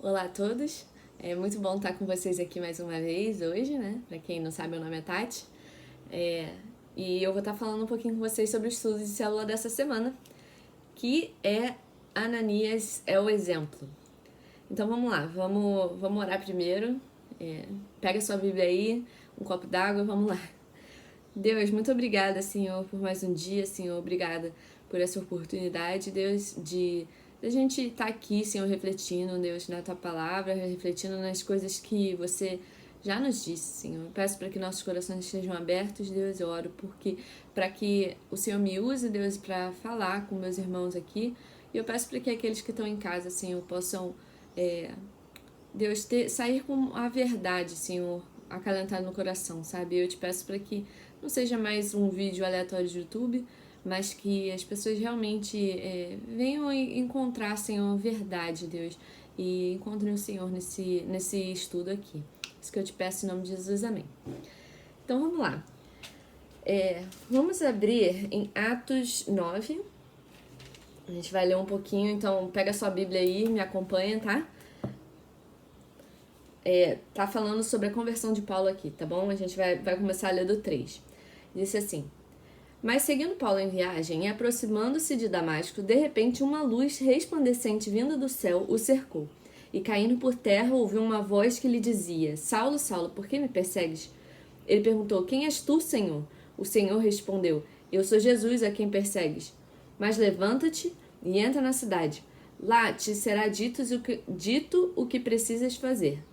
Olá a todos, é muito bom estar com vocês aqui mais uma vez hoje, né? Pra quem não sabe, meu nome é Tati. E eu vou estar falando um pouquinho com vocês sobre o estudo de célula dessa semana, que é Ananias é o exemplo. Então vamos lá, vamos orar primeiro. Pega sua Bíblia aí, um copo d'água e vamos lá. Deus, muito obrigada, Senhor, por mais um dia, Senhor. Obrigada por essa oportunidade, Deus, de a gente estar aqui, Senhor, refletindo, Deus, na Tua Palavra, refletindo nas coisas que Você já nos disse, Senhor. Eu peço para que nossos corações estejam abertos, Deus. Eu oro para que o Senhor me use, Deus, para falar com meus irmãos aqui. E eu peço para que aqueles que estão em casa, Senhor, possam, Deus, sair com a verdade, Senhor, acalentada no coração, sabe? Eu te peço para que não seja mais um vídeo aleatório de YouTube, mas que as pessoas realmente venham encontrar, Senhor, verdade, Deus, e encontrem o Senhor nesse estudo aqui. Isso que eu te peço em nome de Jesus, amém. Então vamos lá. Vamos abrir em Atos 9. A gente vai ler um pouquinho, então pega sua Bíblia aí, me acompanha, tá? Tá falando sobre a conversão de Paulo aqui, tá bom? A gente vai começar a ler do 3. Disse assim: Mas seguindo Paulo em viagem e aproximando-se de Damasco, de repente uma luz resplandecente vinda do céu o cercou. E caindo por terra ouviu uma voz que lhe dizia: Saulo, Saulo, por que me persegues? Ele perguntou: Quem és tu, Senhor? O Senhor respondeu: Eu sou Jesus a quem persegues. Mas levanta-te e entra na cidade. Lá te será dito o que precisas fazer.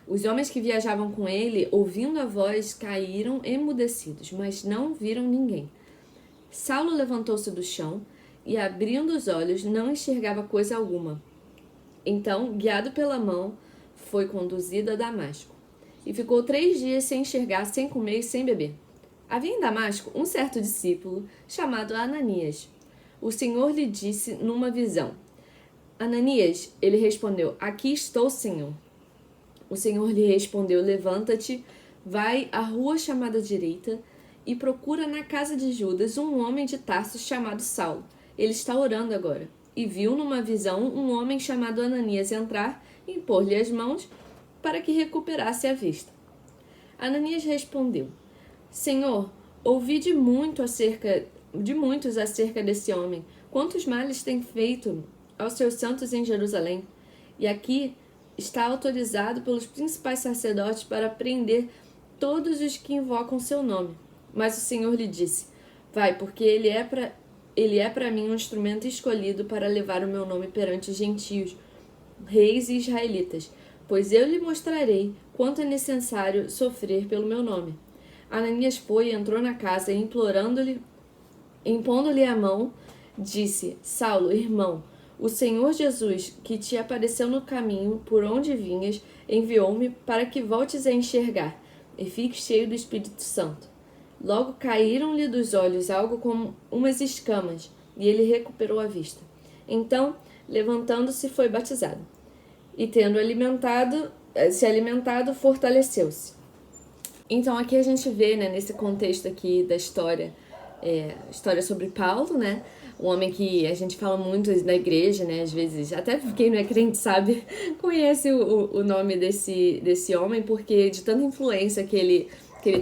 Os homens que viajavam com ele, ouvindo a voz, caíram emudecidos, mas não viram ninguém. Saulo levantou-se do chão e, abrindo os olhos, não enxergava coisa alguma. Então, guiado pela mão, foi conduzido a Damasco. E ficou 3 dias sem enxergar, sem comer e sem beber. Havia em Damasco um certo discípulo, chamado Ananias. O Senhor lhe disse numa visão: Ananias, ele respondeu: Aqui estou, Senhor. O Senhor lhe respondeu: Levanta-te, vai à rua chamada direita e procura na casa de Judas um homem de Tarso chamado Saulo. Ele está orando agora. E viu numa visão um homem chamado Ananias entrar e impor-lhe as mãos para que recuperasse a vista. Ananias respondeu: Senhor, ouvi de muitos acerca desse homem. Quantos males tem feito aos seus santos em Jerusalém? E aqui está autorizado pelos principais sacerdotes para prender todos os que invocam seu nome. Mas o Senhor lhe disse: Vai, porque ele é para mim um instrumento escolhido para levar o meu nome perante os gentios, reis e israelitas, pois eu lhe mostrarei quanto é necessário sofrer pelo meu nome. Ananias foi e entrou na casa e impondo-lhe a mão, disse: Saulo, irmão, o Senhor Jesus, que te apareceu no caminho por onde vinhas, enviou-me para que voltes a enxergar e fiques cheio do Espírito Santo. Logo caíram-lhe dos olhos algo como umas escamas, e ele recuperou a vista. Então, levantando-se, foi batizado. E tendo se alimentado, fortaleceu-se. Então, aqui a gente vê, né, nesse contexto aqui da história, história sobre Paulo, né? Um homem que a gente fala muito da igreja, né? Às vezes, até quem não é crente sabe, conhece o nome desse homem, porque de tanta influência que ele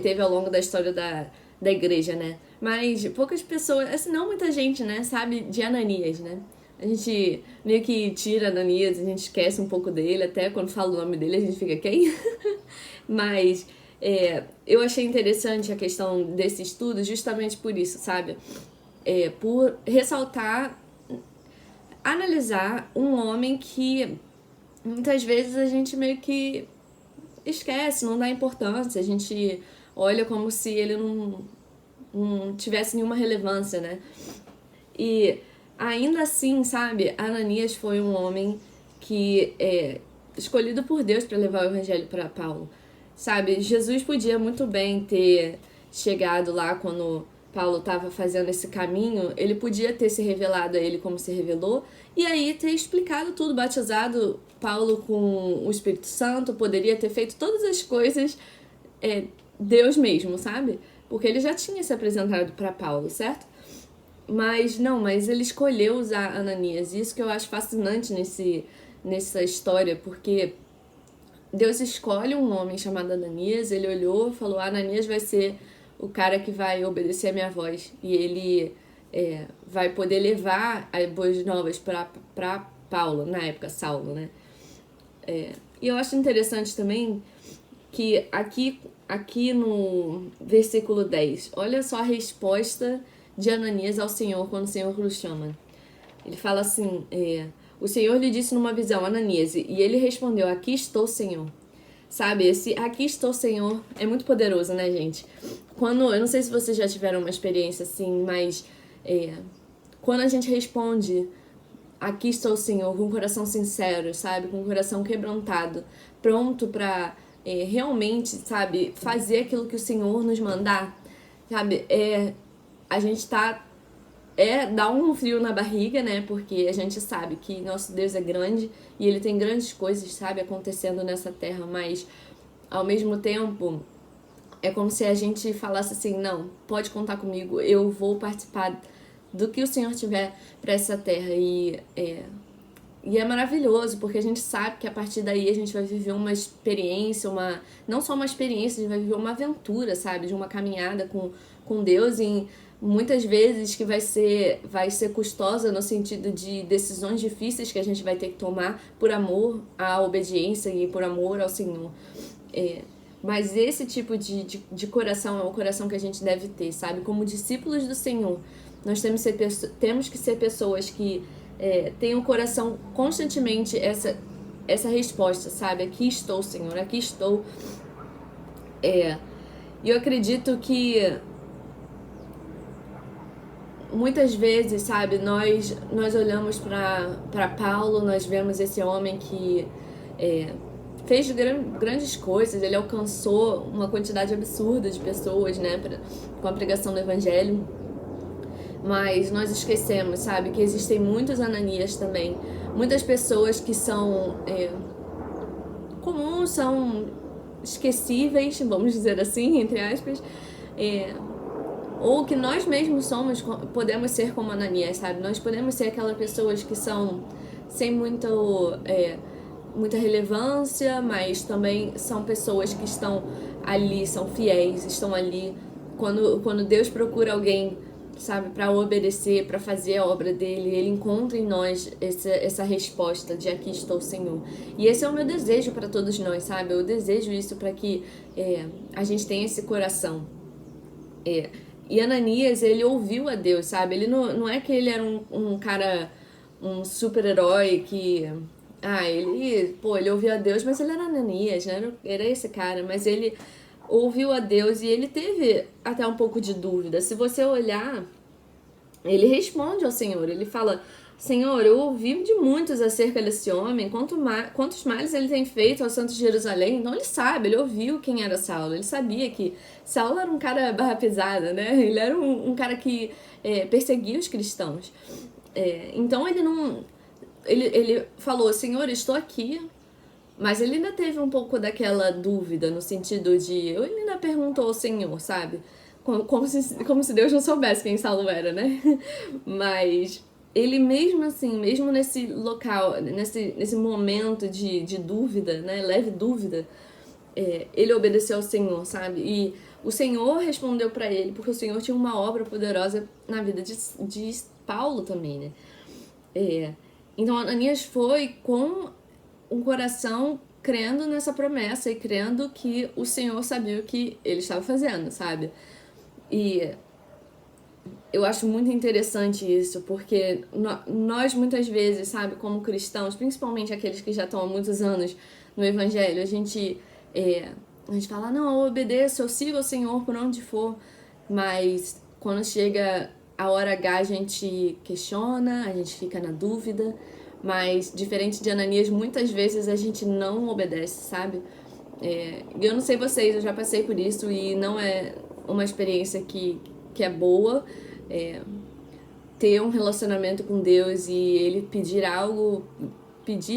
teve ao longo da história da igreja, né? Mas poucas pessoas, assim, não muita gente, né, sabe de Ananias, né? A gente meio que tira Ananias, a gente esquece um pouco dele, até quando fala o nome dele a gente fica, quem? Mas eu achei interessante a questão desse estudo justamente por isso, sabe? Por ressaltar, analisar um homem que muitas vezes a gente meio que esquece, não dá importância, a gente olha como se ele não tivesse nenhuma relevância, né? E ainda assim, sabe, Ananias foi um homem que escolhido por Deus para levar o evangelho para Paulo, sabe? Jesus podia muito bem ter chegado lá quando Paulo estava fazendo esse caminho, ele podia ter se revelado a ele como se revelou, e aí ter explicado tudo, batizado Paulo com o Espírito Santo, poderia ter feito todas as coisas Deus mesmo, sabe? Porque ele já tinha se apresentado para Paulo, certo? Mas ele escolheu usar Ananias, isso que eu acho fascinante nessa história, porque Deus escolhe um homem chamado Ananias, ele olhou e falou, Ananias vai ser o cara que vai obedecer a minha voz, e ele vai poder levar as boas novas para Paulo, na época Saulo, né? E eu acho interessante também que aqui no versículo 10, olha só a resposta de Ananias ao Senhor quando o Senhor o chama. Ele fala assim, o Senhor lhe disse numa visão, Ananias, e ele respondeu, aqui estou, Senhor. Sabe, esse aqui estou, Senhor, é muito poderoso, né, gente? Eu não sei se vocês já tiveram uma experiência assim, mas quando a gente responde, aqui estou, Senhor, com um coração sincero, sabe, com um coração quebrantado, pronto pra realmente, sabe, fazer aquilo que o Senhor nos mandar, sabe, a gente dá um frio na barriga, né? Porque a gente sabe que nosso Deus é grande e ele tem grandes coisas, sabe, acontecendo nessa terra, mas ao mesmo tempo é como se a gente falasse assim, não, pode contar comigo, eu vou participar do que o Senhor tiver para essa terra e é maravilhoso, porque a gente sabe que a partir daí a gente vai viver uma experiência, não só uma experiência, a gente vai viver uma aventura, sabe? De uma caminhada com Deus e muitas vezes que vai ser custosa no sentido de decisões difíceis que a gente vai ter que tomar por amor à obediência e por amor ao Senhor. Mas esse tipo de coração é o coração que a gente deve ter, sabe? Como discípulos do Senhor, nós temos que ser pessoas que tem o coração constantemente essa resposta, sabe? Aqui estou, Senhor, aqui estou. E eu acredito que muitas vezes, sabe, nós olhamos para Paulo, nós vemos esse homem que fez grandes coisas, ele alcançou uma quantidade absurda de pessoas, né, com a pregação do Evangelho. Mas nós esquecemos, sabe, que existem muitos Ananias também. Muitas pessoas que são comuns, são esquecíveis, vamos dizer assim, entre aspas. Ou que nós mesmos podemos ser como Ananias, sabe? Nós podemos ser aquelas pessoas que são sem muita relevância, mas também são pessoas que estão ali, são fiéis, estão ali. Quando Deus procura alguém, sabe, para obedecer, para fazer a obra dele, ele encontra em nós essa resposta de aqui estou, Senhor. E esse é o meu desejo para todos nós, sabe? Eu desejo isso para que a gente tenha esse coração. E Ananias, ele ouviu a Deus, sabe? Ele não é que ele era um cara, um super-herói que... ele ouviu a Deus, mas ele era Ananias, né? Era esse cara, mas ele ouviu a Deus e ele teve até um pouco de dúvida. Se você olhar, ele responde ao Senhor, ele fala, Senhor, eu ouvi de muitos acerca desse homem, quantos males ele tem feito ao santo de Jerusalém. Então ele sabe, ele ouviu quem era Saulo, ele sabia que Saulo era um cara barra pesada, né? Ele era um cara que perseguia os cristãos. Então ele não... Ele falou, Senhor, estou aqui. Mas ele ainda teve um pouco daquela dúvida, no sentido de... Ele ainda perguntou ao Senhor, sabe? Como se Deus não soubesse quem Saulo era, né? Mas ele mesmo assim, mesmo nesse local, nesse momento de dúvida, né? Leve dúvida, ele obedeceu ao Senhor, sabe? E o Senhor respondeu pra ele, porque o Senhor tinha uma obra poderosa na vida de Paulo também, né? Então Ananias foi com um coração crendo nessa promessa e crendo que o Senhor sabia o que ele estava fazendo, sabe? E eu acho muito interessante isso, porque nós muitas vezes, sabe, como cristãos, principalmente aqueles que já estão há muitos anos no Evangelho, a gente fala, não, eu obedeço, eu sigo o Senhor por onde for, mas quando chega a hora H a gente questiona, a gente fica na dúvida. Mas, diferente de Ananias, muitas vezes a gente não obedece, sabe? Eu não sei vocês, eu já passei por isso e não é uma experiência que é boa. Ter um relacionamento com Deus e Ele pedir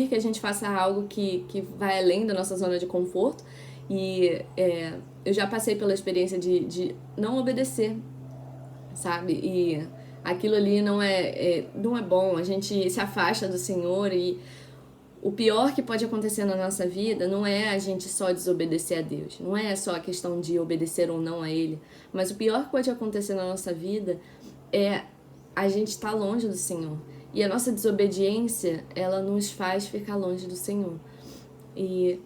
que a gente faça algo que vai além da nossa zona de conforto. E eu já passei pela experiência de não obedecer, sabe? E aquilo ali não é bom, a gente se afasta do Senhor e o pior que pode acontecer na nossa vida não é a gente só desobedecer a Deus, não é só a questão de obedecer ou não a Ele, mas o pior que pode acontecer na nossa vida é a gente estar longe do Senhor. E a nossa desobediência, ela nos faz ficar longe do Senhor. E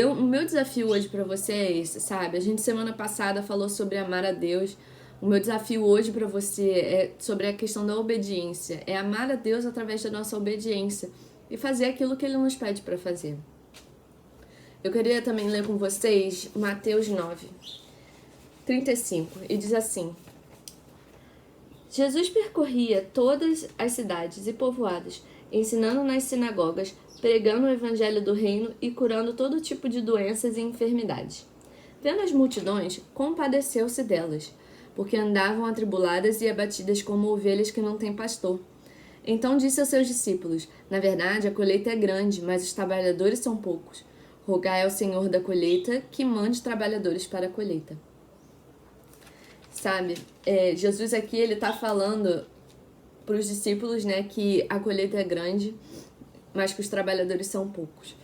o meu desafio hoje pra você é esse, sabe? A gente semana passada falou sobre amar a Deus. O meu desafio hoje pra você é sobre a questão da obediência. É amar a Deus através da nossa obediência e fazer aquilo que Ele nos pede pra fazer. Eu queria também ler com vocês Mateus 9:35, e diz assim: Jesus percorria todas as cidades e povoados, ensinando nas sinagogas, pregando o evangelho do reino e curando todo tipo de doenças e enfermidades. Vendo as multidões, compadeceu-se delas, porque andavam atribuladas e abatidas como ovelhas que não têm pastor. Então disse aos seus discípulos: na verdade, a colheita é grande, mas os trabalhadores são poucos. Rogai ao Senhor da colheita que mande trabalhadores para a colheita. Sabe, Jesus aqui, ele tá falando para os discípulos, né, que a colheita é grande, mas que os trabalhadores são poucos.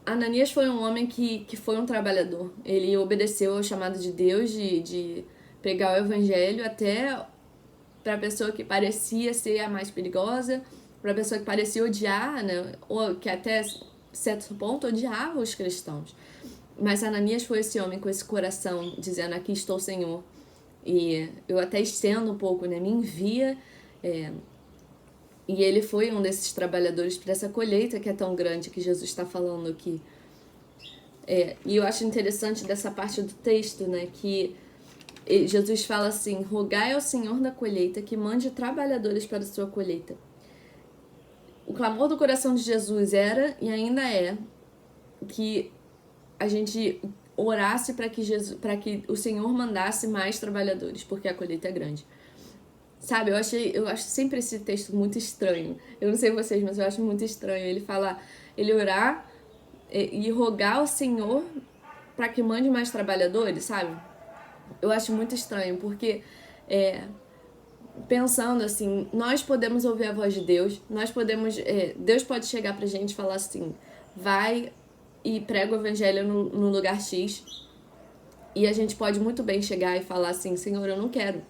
Ananias foi um homem que foi um trabalhador. Ele obedeceu ao chamado de Deus de pregar o evangelho até para a pessoa que parecia ser a mais perigosa, para a pessoa que parecia odiar, né, ou que até certo ponto odiava os cristãos. Mas Ananias foi esse homem com esse coração, dizendo: aqui estou, Senhor. E eu até estendo um pouco, né, me envia. E ele foi um desses trabalhadores para essa colheita que é tão grande que Jesus está falando aqui. E eu acho interessante dessa parte do texto, né, que Jesus fala assim: rogai ao Senhor da colheita que mande trabalhadores para a sua colheita. O clamor do coração de Jesus era e ainda é que a gente orasse para que o Senhor mandasse mais trabalhadores, porque a colheita é grande. Sabe, eu acho sempre esse texto muito estranho. Eu não sei vocês, mas eu acho muito estranho. Ele orar e rogar ao Senhor para que mande mais trabalhadores, sabe? Eu acho muito estranho, porque pensando assim, nós podemos ouvir a voz de Deus, Deus pode chegar pra gente e falar assim: vai e prega o evangelho no lugar X, e a gente pode muito bem chegar e falar assim: Senhor, eu não quero.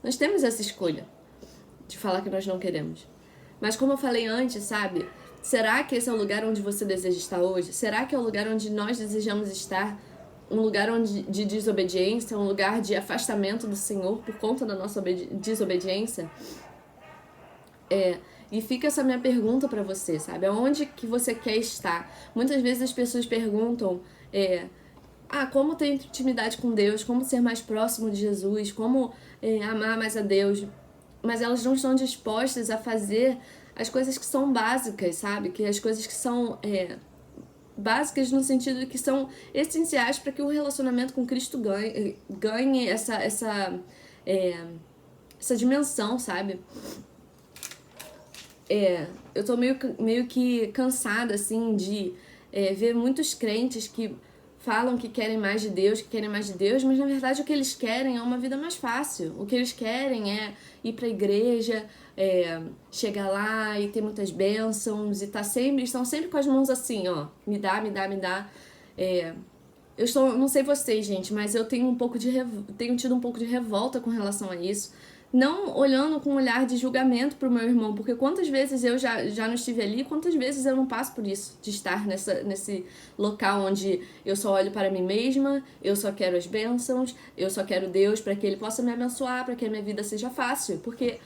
Nós temos essa escolha de falar que nós não queremos. Mas como eu falei antes, sabe? Será que esse é o lugar onde você deseja estar hoje? Será que é o lugar onde nós desejamos estar? Um lugar de desobediência, um lugar de afastamento do Senhor por conta da nossa desobediência? E fica essa minha pergunta pra você, sabe? Aonde que você quer estar? Muitas vezes as pessoas perguntam... como ter intimidade com Deus, como ser mais próximo de Jesus, como amar mais a Deus. Mas elas não estão dispostas a fazer as coisas que são básicas, sabe? Que as coisas que são básicas no sentido de que são essenciais para que o relacionamento com Cristo ganhe essa dimensão, sabe? Eu tô meio que cansada, assim, de ver muitos crentes que falam que querem mais de Deus, mas na verdade o que eles querem é uma vida mais fácil. O que eles querem é ir pra igreja, chegar lá e ter muitas bênçãos e estão sempre com as mãos assim, ó, me dá. Não sei vocês, gente, mas eu tenho tido um pouco de revolta com relação a isso. Não olhando com um olhar de julgamento pro meu irmão, porque quantas vezes eu já não estive ali, quantas vezes eu não passo por isso, de estar nesse local onde eu só olho para mim mesma, eu só quero as bênçãos, eu só quero Deus para que Ele possa me abençoar, para que a minha vida seja fácil, porque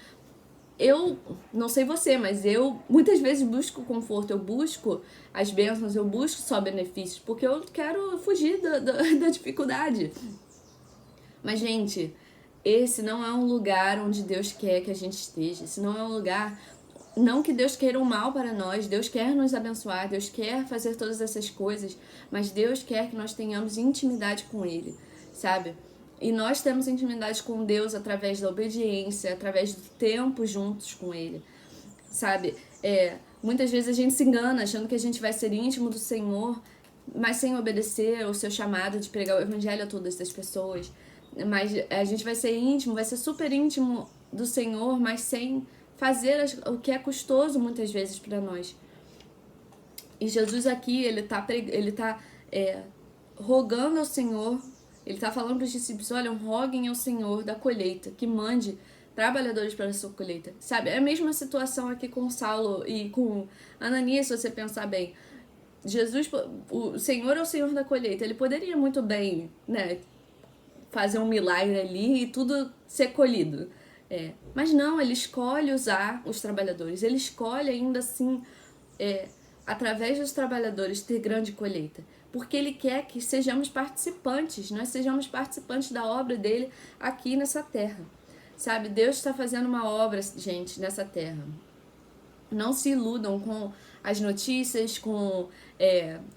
eu, não sei você, mas eu muitas vezes busco conforto, eu busco as bênçãos, eu busco só benefícios, porque eu quero fugir da dificuldade. Mas, gente... esse não é um lugar onde Deus quer que a gente esteja. Esse não é um lugar... não que Deus queira o mal para nós. Deus quer nos abençoar. Deus quer fazer todas essas coisas. Mas Deus quer que nós tenhamos intimidade com Ele, sabe? E nós temos intimidade com Deus através da obediência, através do tempo juntos com Ele, sabe? Muitas vezes a gente se engana achando que a gente vai ser íntimo do Senhor, mas sem obedecer ao seu chamado de pregar o evangelho a todas as pessoas. Mas a gente vai ser íntimo, vai ser super íntimo do Senhor, mas sem fazer o que é custoso muitas vezes para nós. E Jesus aqui, ele tá rogando ao Senhor, ele tá falando para os discípulos, olha, roguem ao Senhor da colheita, que mande trabalhadores para a sua colheita. Sabe, é a mesma situação aqui com Saulo e com Ananias, se você pensar bem. Jesus, o Senhor é o Senhor da colheita, ele poderia muito bem, né, fazer um milagre ali e tudo ser colhido. Mas não, ele escolhe usar os trabalhadores, ele escolhe ainda assim, através dos trabalhadores, ter grande colheita. Porque ele quer que sejamos participantes, nós sejamos participantes da obra dele aqui nessa terra. Sabe, Deus está fazendo uma obra, gente, nessa terra. Não se iludam com as notícias, com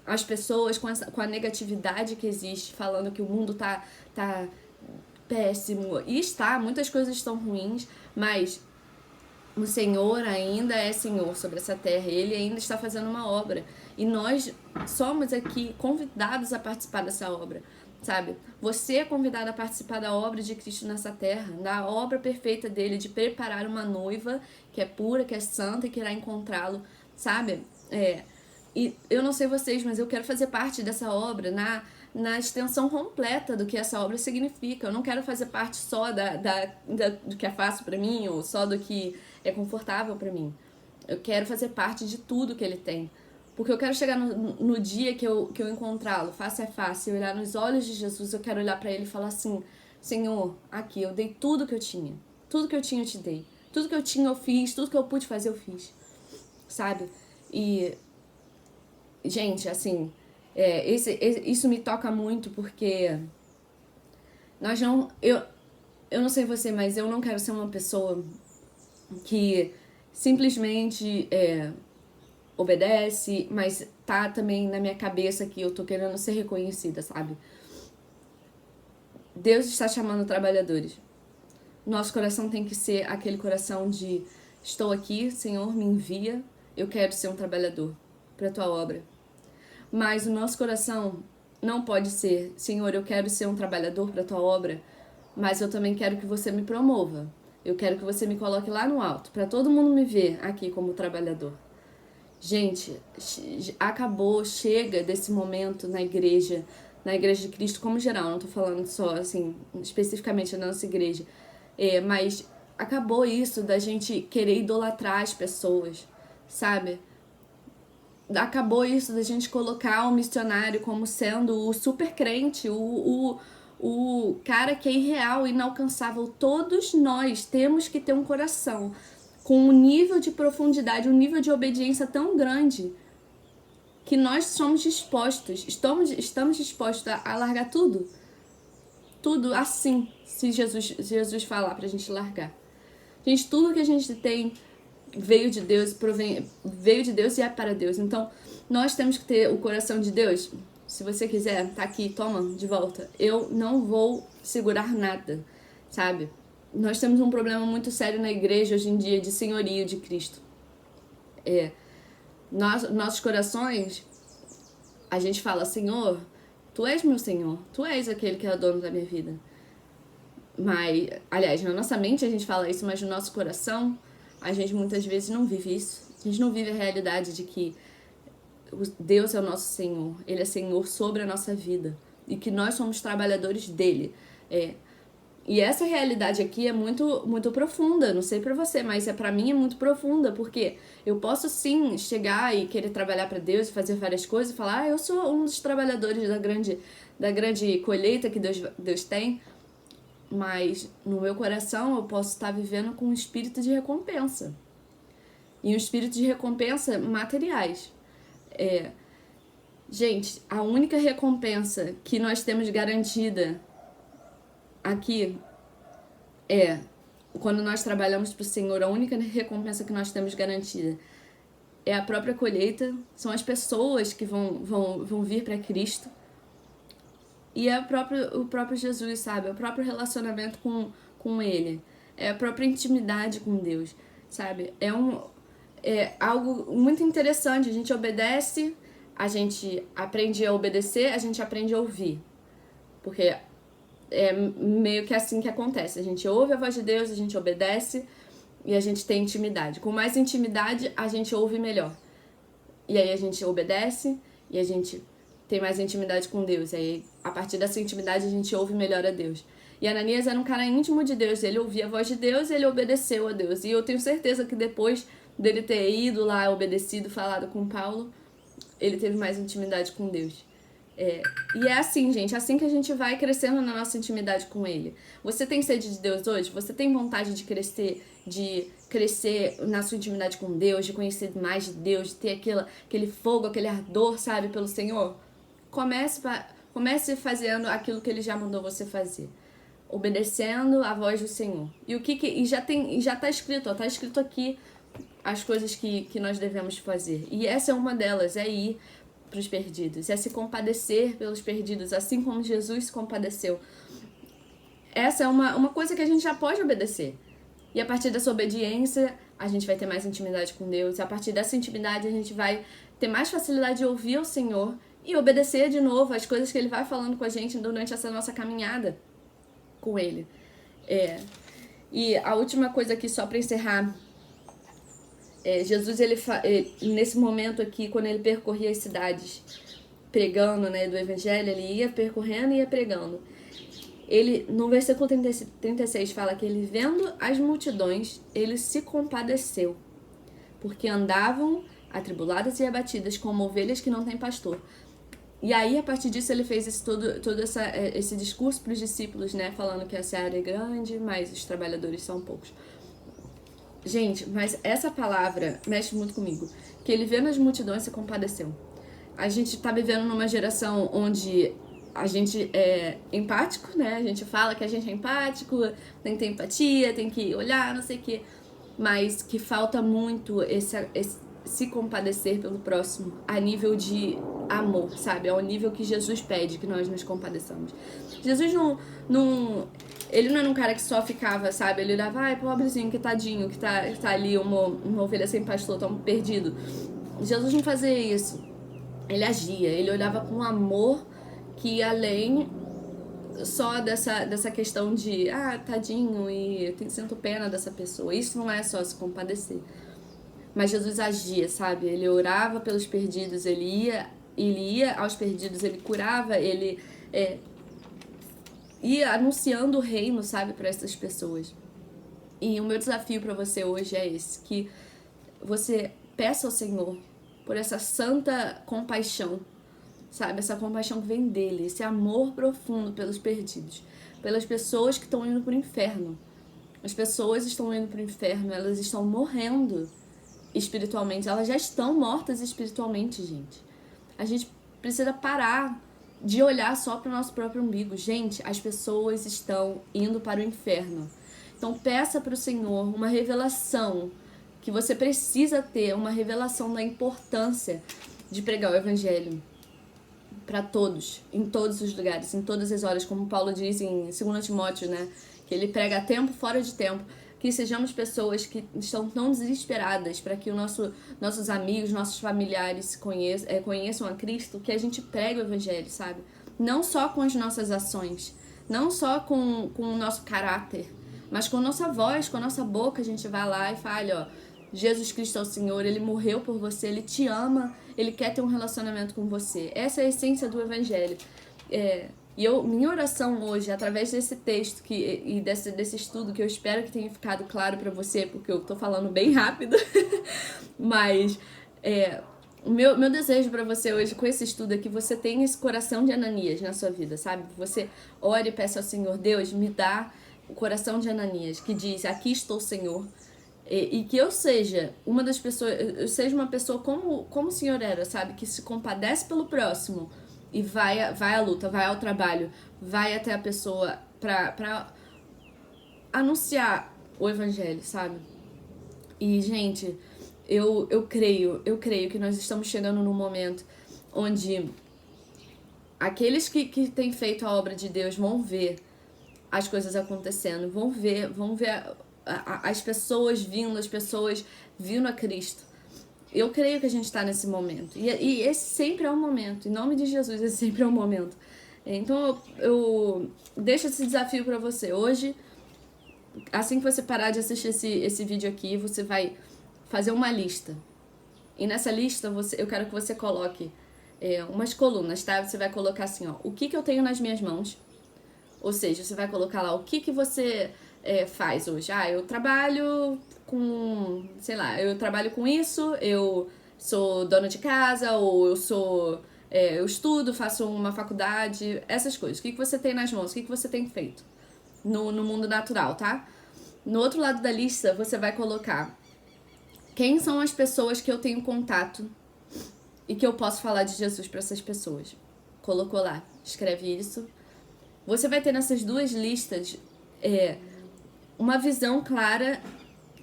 as pessoas, com a negatividade que existe, falando que o mundo tá péssimo. E muitas coisas estão ruins, mas o Senhor ainda é Senhor sobre essa terra. Ele ainda está fazendo uma obra. E nós somos aqui convidados a participar dessa obra, sabe? Você é convidado a participar da obra de Cristo nessa terra, da obra perfeita dele, de preparar uma noiva que é pura, que é santa e que irá encontrá-lo, sabe? E eu não sei vocês, mas eu quero fazer parte dessa obra na extensão completa do que essa obra significa. Eu não quero fazer parte só do que é fácil para mim ou só do que é confortável para mim. Eu quero fazer parte de tudo que ele tem. Porque eu quero chegar no dia que eu encontrá-lo face a face, olhar nos olhos de Jesus, eu quero olhar para ele e falar assim, Senhor, aqui, eu dei tudo que eu tinha. Tudo que eu tinha eu te dei. Tudo que eu tinha eu fiz, tudo que eu pude fazer eu fiz. Sabe? E, gente, assim, isso me toca muito porque eu não sei você, mas eu não quero ser uma pessoa que simplesmente obedece, mas tá também na minha cabeça que eu tô querendo ser reconhecida, sabe? Deus está chamando trabalhadores. Nosso coração tem que ser aquele coração de estou aqui, Senhor, me envia, eu quero ser um trabalhador para tua obra. Mas o nosso coração não pode ser, Senhor, eu quero ser um trabalhador para tua obra, mas eu também quero que você me promova. Eu quero que você me coloque lá no alto, para todo mundo me ver aqui como trabalhador. Gente, acabou, chega desse momento na igreja de Cristo como geral, não tô falando só, assim, especificamente na nossa igreja, mas acabou isso da gente querer idolatrar as pessoas, sabe? Acabou isso da gente colocar o missionário como sendo o super crente, o cara que é irreal, inalcançável. Todos nós temos que ter um coração com um nível de profundidade, um nível de obediência tão grande que nós somos dispostos, estamos dispostos a largar tudo assim, se Jesus falar pra gente largar. Gente, tudo que a gente tem veio de Deus e é para Deus. Então, nós temos que ter o coração de Deus. Se você quiser, tá aqui, toma, de volta. Eu não vou segurar nada, sabe? Nós temos um problema muito sério na igreja hoje em dia de senhorio de Cristo. Nossos corações, a gente fala, Senhor, tu és meu Senhor, tu és aquele que é o dono da minha vida. Mas, aliás, na nossa mente a gente fala isso, mas no nosso coração, a gente muitas vezes não vive isso. A gente não vive a realidade de que Deus é o nosso Senhor, Ele é Senhor sobre a nossa vida e que nós somos trabalhadores dele. E essa realidade aqui é muito, muito profunda, não sei pra você, mas pra mim é muito profunda, porque eu posso sim chegar e querer trabalhar pra Deus e fazer várias coisas e falar, eu sou um dos trabalhadores da grande colheita que Deus tem, mas no meu coração eu posso estar vivendo com um espírito de recompensa. E um espírito de recompensa materiais. Gente, a única recompensa que nós temos garantida aqui quando nós trabalhamos para o Senhor, a única recompensa que nós temos garantida é a própria colheita, são as pessoas que vão vir para Cristo. E é o próprio Jesus, sabe? É o próprio relacionamento com Ele. É a própria intimidade com Deus, sabe? É algo muito interessante. A gente obedece, a gente aprende a obedecer, a gente aprende a ouvir. Porque é meio que assim que acontece. A gente ouve a voz de Deus, a gente obedece e a gente tem intimidade. Com mais intimidade, a gente ouve melhor. E aí a gente obedece e a gente tem mais intimidade com Deus. E aí, a partir dessa intimidade, a gente ouve melhor a Deus. E Ananias era um cara íntimo de Deus. Ele ouvia a voz de Deus e ele obedeceu a Deus. E eu tenho certeza que depois dele ter ido lá, obedecido, falado com Paulo, ele teve mais intimidade com Deus. E é assim, gente, assim que a gente vai crescendo na nossa intimidade com Ele. Você tem sede de Deus hoje? Você tem vontade de crescer na sua intimidade com Deus, de conhecer mais de Deus, de ter aquele fogo, aquele ardor, sabe, pelo Senhor? Comece fazendo aquilo que Ele já mandou você fazer. Obedecendo a voz do Senhor. E já tá escrito, ó, tá escrito aqui as coisas que nós devemos fazer. E essa é uma delas, é ir para os perdidos, é se compadecer pelos perdidos, assim como Jesus se compadeceu. Essa é uma coisa que a gente já pode obedecer. E a partir dessa obediência, a gente vai ter mais intimidade com Deus. E a partir dessa intimidade, a gente vai ter mais facilidade de ouvir ao Senhor e obedecer de novo as coisas que Ele vai falando com a gente durante essa nossa caminhada com Ele. E a última coisa aqui, só para encerrar, Jesus, nesse momento aqui, quando ele percorria as cidades pregando, né, do evangelho, ele ia percorrendo e ia pregando. Ele, no versículo 36, fala que ele, vendo as multidões, ele se compadeceu, porque andavam atribuladas e abatidas como ovelhas que não têm pastor. E aí, a partir disso, ele fez esse discurso para os discípulos, né, falando que a seara é grande, mas os trabalhadores são poucos. Gente, mas essa palavra mexe muito comigo. Que ele vendo as multidões se compadeceu. A gente tá vivendo numa geração onde a gente é empático, né? A gente fala que a gente é empático, tem que ter empatia, tem que olhar, não sei o quê. Mas que falta muito esse se compadecer pelo próximo a nível de amor, sabe? Ao nível que Jesus pede que nós nos compadeçamos. Jesus ele não era um cara que só ficava, sabe? Ele olhava, ai, pobrezinho, que tadinho, que tá ali uma ovelha sem pastor, tão perdido. Jesus não fazia isso. Ele agia, ele olhava com amor que ia além só dessa questão de, tadinho, e eu sinto pena dessa pessoa. Isso não é só se compadecer. Mas Jesus agia, sabe? Ele orava pelos perdidos, ele ia aos perdidos, ele curava, ele ia anunciando o reino, sabe, para essas pessoas. E o meu desafio para você hoje é esse, que você peça ao Senhor por essa santa compaixão, sabe, essa compaixão que vem dele, esse amor profundo pelos perdidos, pelas pessoas que estão indo pro inferno. As pessoas estão indo pro inferno, elas estão morrendo espiritualmente, elas já estão mortas espiritualmente, gente. A gente precisa parar de olhar só para o nosso próprio umbigo. Gente, as pessoas estão indo para o inferno. Então peça para o Senhor uma revelação que você precisa ter, uma revelação da importância de pregar o evangelho para todos, em todos os lugares, em todas as horas, como Paulo diz em 2 Timóteo, né? Que ele prega a tempo, fora de tempo. Que sejamos pessoas que estão tão desesperadas para que nossos amigos, nossos familiares conheçam a Cristo, que a gente pregue o evangelho, sabe? Não só com as nossas ações, não só com o nosso caráter, mas com a nossa voz, com a nossa boca, a gente vai lá e fala, Jesus Cristo é o Senhor, Ele morreu por você, Ele te ama, Ele quer ter um relacionamento com você. Essa é a essência do evangelho. E minha oração hoje, através desse texto e desse estudo, que eu espero que tenha ficado claro pra você, porque eu tô falando bem rápido, mas o meu desejo pra você hoje com esse estudo é que você tenha esse coração de Ananias na sua vida, sabe? Você ore e peça ao Senhor, Deus, me dá o coração de Ananias, que diz, aqui estou, Senhor, e que eu seja uma das pessoas, eu seja uma pessoa como o Senhor era, sabe? Que se compadece pelo próximo, e vai à luta, vai ao trabalho, vai até a pessoa pra anunciar o evangelho, sabe? E, gente, eu creio que nós estamos chegando num momento onde aqueles que têm feito a obra de Deus vão ver as coisas acontecendo, vão ver as pessoas vindo a Cristo. Eu creio que a gente está nesse momento. E esse sempre é um momento. Em nome de Jesus, esse sempre é um momento. Então, eu deixo esse desafio para você. Hoje, assim que você parar de assistir esse vídeo aqui, você vai fazer uma lista. E nessa lista, eu quero que você coloque umas colunas, tá? Você vai colocar assim, ó, o que eu tenho nas minhas mãos. Ou seja, você vai colocar lá o que você faz hoje. Ah, eu trabalho com, sei lá, eu trabalho com isso, eu sou dona de casa, ou eu estudo, faço uma faculdade, essas coisas. O que você tem nas mãos? O que você tem feito no mundo natural, tá? No outro lado da lista, você vai colocar quem são as pessoas que eu tenho contato e que eu posso falar de Jesus para essas pessoas. Colocou lá, escreve isso. Você vai ter nessas duas listas uma visão clara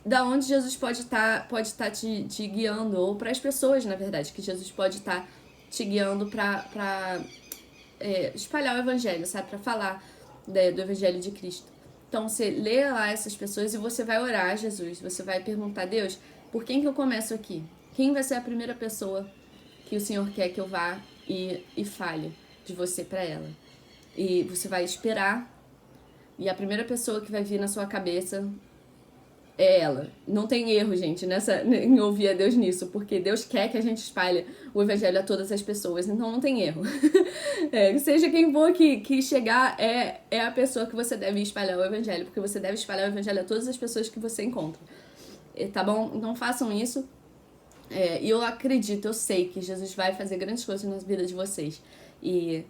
da onde Jesus pode tá te guiando, ou para as pessoas, na verdade, que Jesus pode estar te guiando para espalhar o evangelho, sabe? Para falar do evangelho de Cristo. Então você lê lá essas pessoas e você vai orar a Jesus. Você vai perguntar a Deus, por quem que eu começo aqui? Quem vai ser a primeira pessoa que o Senhor quer que eu vá e fale de você para ela? E você vai esperar, e a primeira pessoa que vai vir na sua cabeça é ela. Não tem erro, gente, em ouvir a Deus nisso, porque Deus quer que a gente espalhe o evangelho a todas as pessoas, então não tem erro. Seja quem for que chegar, é a pessoa que você deve espalhar o evangelho, porque você deve espalhar o evangelho a todas as pessoas que você encontra. Tá bom? Então façam isso. E eu acredito, eu sei que Jesus vai fazer grandes coisas na vida de vocês. E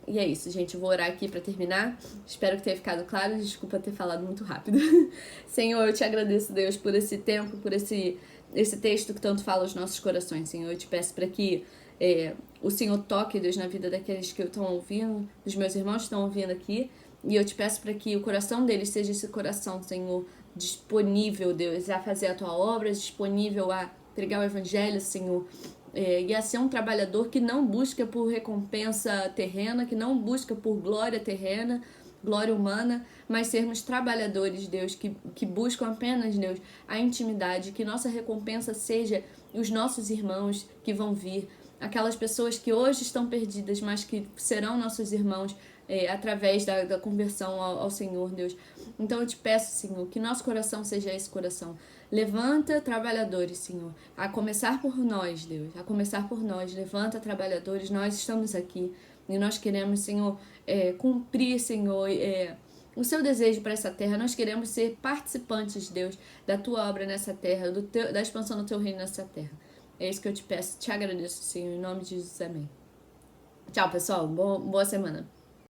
é isso, gente. Eu vou orar aqui pra terminar. Espero que tenha ficado claro. Desculpa ter falado muito rápido. Senhor, eu te agradeço, Deus, por esse tempo, por esse texto que tanto fala aos nossos corações, Senhor. Eu te peço para que o Senhor toque, Deus, na vida daqueles que estão ouvindo, dos meus irmãos que estão ouvindo aqui. E eu te peço para que o coração deles seja esse coração, Senhor, disponível, Deus, a fazer a tua obra, disponível a pregar o evangelho, Senhor. E a ser um trabalhador que não busca por recompensa terrena, que não busca por glória terrena, glória humana, mas sermos trabalhadores, Deus, que buscam apenas, Deus, a intimidade, que nossa recompensa seja os nossos irmãos que vão vir, aquelas pessoas que hoje estão perdidas, mas que serão nossos irmãos através da conversão ao Senhor, Deus. Então eu te peço, Senhor, que nosso coração seja esse coração. Levanta trabalhadores, Senhor, a começar por nós, Deus, a começar por nós. Levanta trabalhadores, nós estamos aqui e nós queremos, Senhor, cumprir, Senhor, o seu desejo para essa terra. Nós queremos ser participantes, Deus, da tua obra nessa terra, da expansão do teu reino nessa terra. É isso que eu te peço, te agradeço, Senhor, em nome de Jesus, amém. Tchau, pessoal, boa semana.